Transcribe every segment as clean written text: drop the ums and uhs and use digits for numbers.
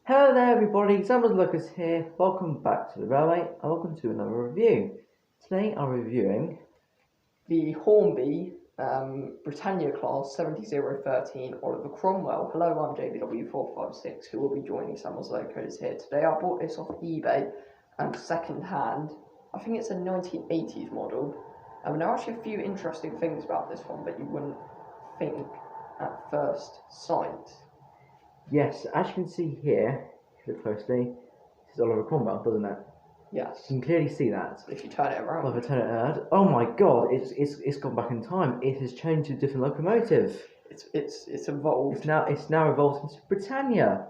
Hello there everybody, Samuel Lucas here. Welcome back to the railway and welcome to another review. Today I'm reviewing the Hornby Britannia class 70013 Oliver Cromwell. Hello, I'm JBW456 who will be joining Samuel's Locos here today. I bought this off eBay second hand. I think it's a 1980s model. There are actually a few interesting things about this one that you wouldn't think at first sight. Yes, as you can see here, if you look closely, this is Oliver Cromwell, doesn't it? Yes. You can clearly see that. If you turn it around. Well, if I turn it around, oh my god, it's gone back in time. It has changed to a different locomotive. It's evolved. It's now evolved into Britannia.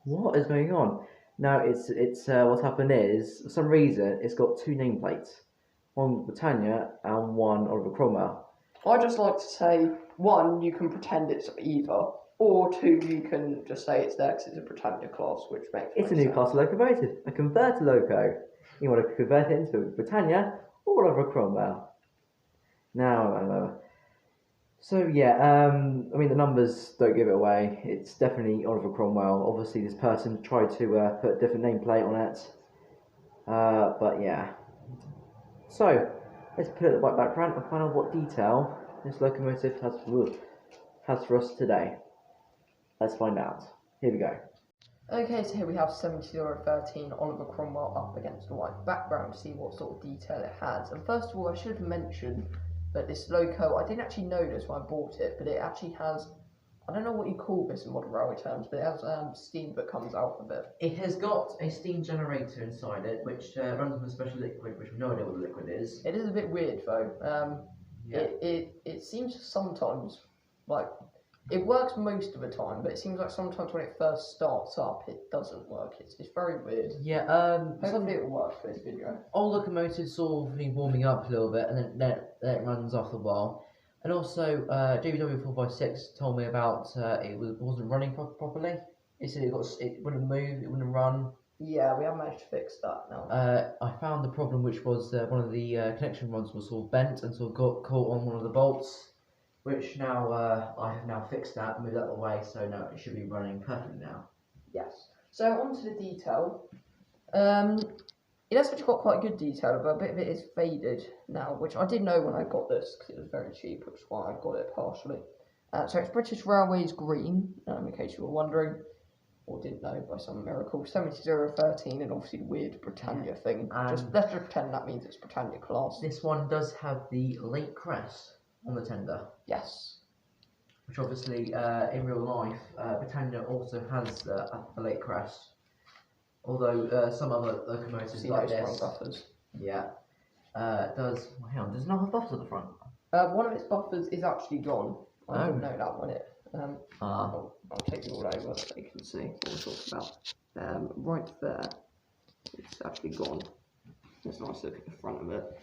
What is going on? Now it's what's happened is, for some reason, it's got two nameplates. One Britannia and one Oliver Cromwell. I just like to say, one, you can pretend it's either, or two, you can just say it's there because it's a Britannia class, which makes It's a new class of locomotive, a converter loco. You want to convert it into a Britannia or Oliver Cromwell. Now, so yeah, I mean the numbers don't give it away. It's definitely Oliver Cromwell. Obviously, this person tried to put a different nameplate on it, but yeah. So let's put it in the white background and find out what detail this locomotive has for us today. Let's find out. Here we go. Okay, so here we have 70013 Oliver Cromwell up against the white background to see what sort of detail it has. And first of all, I should have mentioned that this loco, I didn't actually notice when I bought it, but it actually has, I don't know what you call this in modern railway terms, but it has steam that comes out of it. It has got a steam generator inside it, which runs on a special liquid, which we have no idea what the liquid is. It is a bit weird though. It seems sometimes, like, it works most of the time, but it seems like sometimes when it first starts up, it doesn't work. It's very weird. Yeah, hopefully it will work for this video. Old locomotives sort of need warming up a little bit, and then it runs after a while. And also, JBW456 told me about it wasn't running properly. It said it wouldn't move, it wouldn't run. Yeah, we haven't managed to fix that now. I found the problem, which was one of the connection rods was sort of bent and sort of got caught on one of the bolts. Which now I have now fixed that, moved that away, so now it should be running perfectly now. Yes. So on to the detail. It has actually got quite good detail, but a bit of it is faded now, which I did know when I got this because it was very cheap, which is why I got it partially. So it's British Railways green, in case you were wondering or didn't know by some miracle. 70013 and obviously the weird Britannia thing. Let's just pretend that means it's Britannia class. This one does have the late crest on the tender. Yes. Which obviously, in real life, Britannia also has a late crest. Although some other locomotives like this, buffers. Yeah, does. Well, hang on, does it not have buffers at the front? One of its buffers is actually gone. I didn't know that when it. I'll take you all over so you can see what we're talking about. Right there, it's actually gone. There's a nice look at the front of it.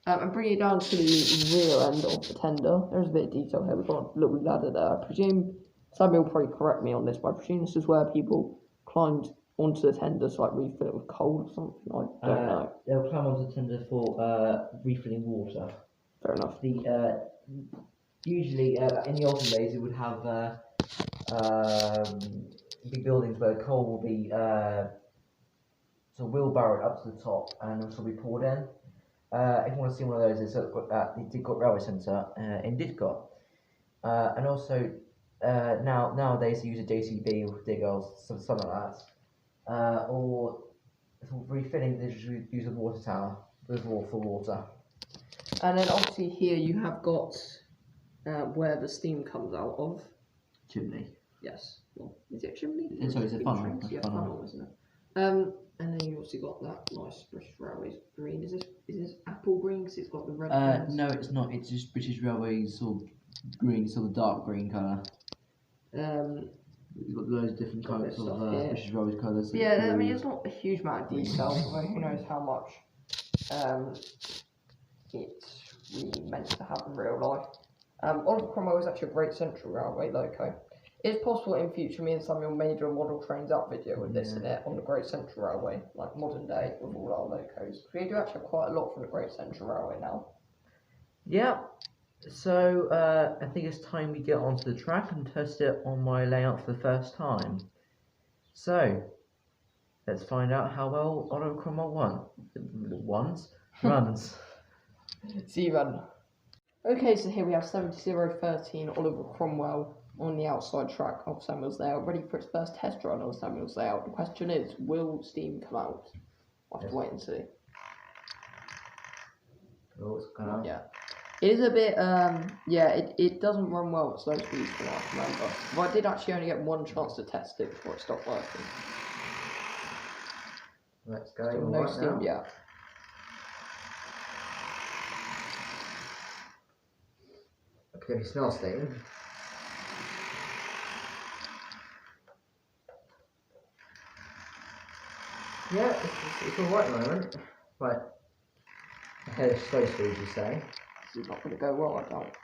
And bring it down to the rear end of the tender. There's a bit of detail here. We've got a little ladder there. I presume, somebody will probably correct me on this, but I presume this is where people climbed onto the tender to like refill it with coal or something. I don't know. They'll climb onto the tender for refilling water. Fair enough. Usually in the olden days it would have big buildings where coal will be sort of wheelbarrowed up to the top and also be poured in. If you want to see one of those, it's at the Didcot Railway Centre in Didcot. And also, nowadays they use a JCB or digger or something like that. Or for refilling, they just use a water tower, reservoir for water. And then obviously here you have got where the steam comes out of. Chimney. Yes. Well, is it a chimney? It's a funnel. Yeah, funnel, isn't it? And then you obviously got that nice British Railways green. Is this apple green because it's got the red? No, it's not. It's just British Railways sort of green, sort of dark green colour. You've got loads of different colours of British Railways colours. Yeah, I mean it's not a huge amount of detail. Who knows how much it's really meant to have in real life. Oliver Cromwell is actually a Great Central Railway loco. It's possible in future me and Samuel may do a model trains out video with this in it on the Great Central Railway, like modern day with all our locos. We do actually have quite a lot from the Great Central Railway now. Yeah, so I think it's time we get onto the track and test it on my layout for the first time. So, let's find out how well Oliver Cromwell runs. See you then. Okay, so here we have 70-13 Oliver Cromwell on the outside track of Samuel's Layout, ready for its first test run on Samuel's Layout. The question is, will steam come out? We'll have to wait and see. Oh, it's come out. Yeah. It is a bit, it doesn't run well at slow speeds from what I can remember. But I did actually only get one chance to test it before it stopped working. Let's go. So no steam now. yet. Can you smell steam? Yeah, it's alright at the moment. Right. Ahead of slow speed, you say? This is not going to go well, I don't.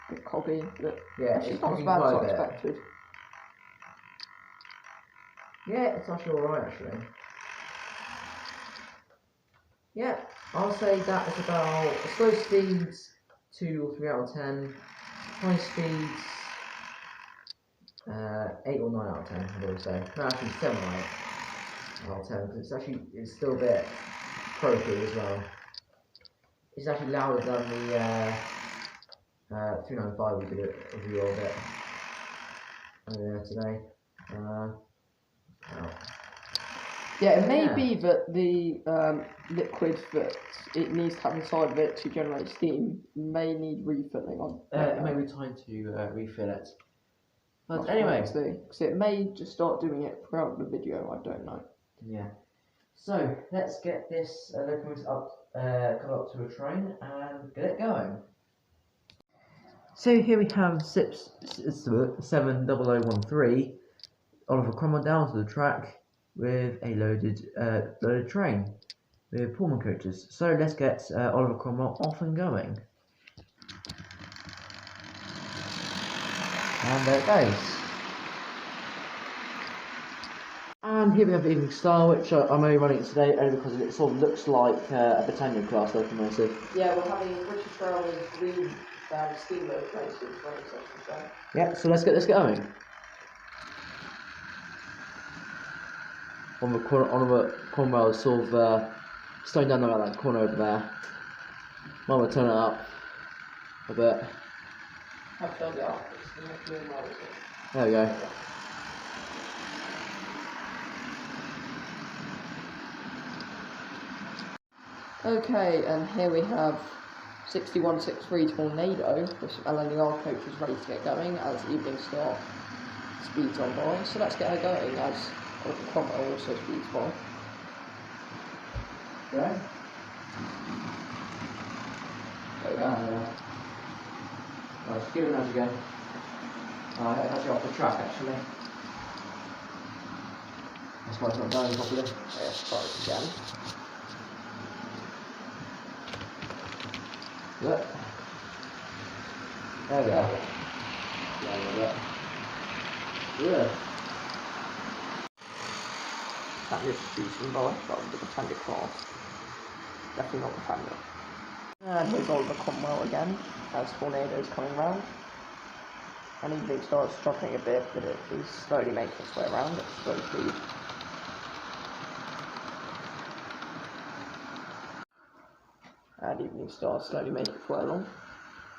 Bit coggy, but yeah, it's not as bad as I expected. Yeah, it's actually alright actually. Yeah, I'll say that is about slow speeds 2 or 3 out of 10. High speeds 8 or 9 out of 10, I would say. No, actually 7 out of 10 because it's still a bit croaky as well. It's actually louder than the 395 we did a review of it today. Yeah, it may be that the liquid that it needs to have inside of it to generate steam may need refilling on. It may be time to refill it. But anyway, because it may just start doing it throughout the video. I don't know. Yeah. So let's get this locomotive come up to a train and get it going. So here we have 70013 Oliver Cromwell down to the track with a loaded train with Pullman coaches. So let's get Oliver Cromwell off and going. And there it goes. And here we have the Evening Star, which I'm only running it today only because it sort of looks like a Britannia class locomotive. Yeah, we're having British Railways green steamboat races running session, so. Yeah, so let's get going. Oliver Cromwell is sort of slowing down around that corner over there. Might want to turn it up a bit. I've turned it up. There we go. Okay, and here we have 6163 Tornado with some LNER coaches ready to get going as Evening Star speeds on by. So let's get her going as Oliver Cromwell also speeds by. Yeah. There we go. Let's give it a nudge again. It's actually off the track actually. That's why it's not going properly. Yeah, let's try it again. Look. There we go. Yeah. That is speeding by from the Britannia class. Definitely not Britannia. And here's Oliver Cromwell again as Tornado's coming round. And Evening Star is struggling a bit, but it is slowly making its way around at slow speed. And Evening Star slowly making its way along.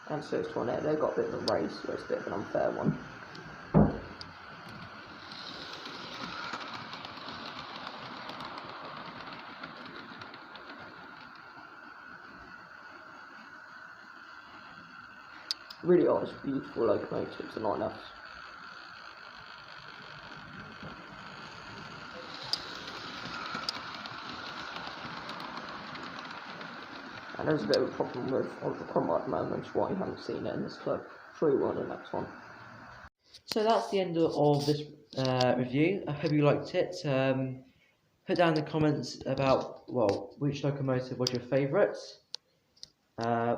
And so is Tornado. Got a bit of a race, so it's a bit of an unfair one. Really are just beautiful locomotives and not enough. And there's a bit of a problem with Oliver Cromwell at the moment, why you haven't seen it in this clip. Sure you will in the next one. So that's the end of this review. I hope you liked it. Put down in the comments about, well, which locomotive was your favourite.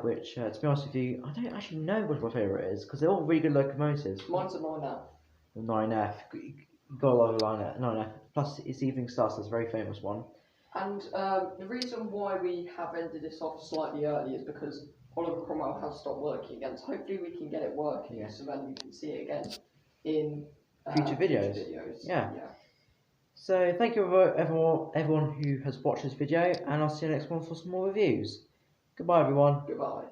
Which, to be honest with you, I don't actually know what my favourite is, because they're all really good locomotives. Mine's a 9F. The 9F. You got a lot of 9F. Plus, it's Evening Star, so it's a very famous one. And the reason why we have ended this off slightly early is because Oliver Cromwell has stopped working again, so hopefully we can get it working, so then you can see it again in Future videos. Yeah. So thank you everyone who has watched this video, and I'll see you next one for some more reviews. Goodbye everyone. Goodbye.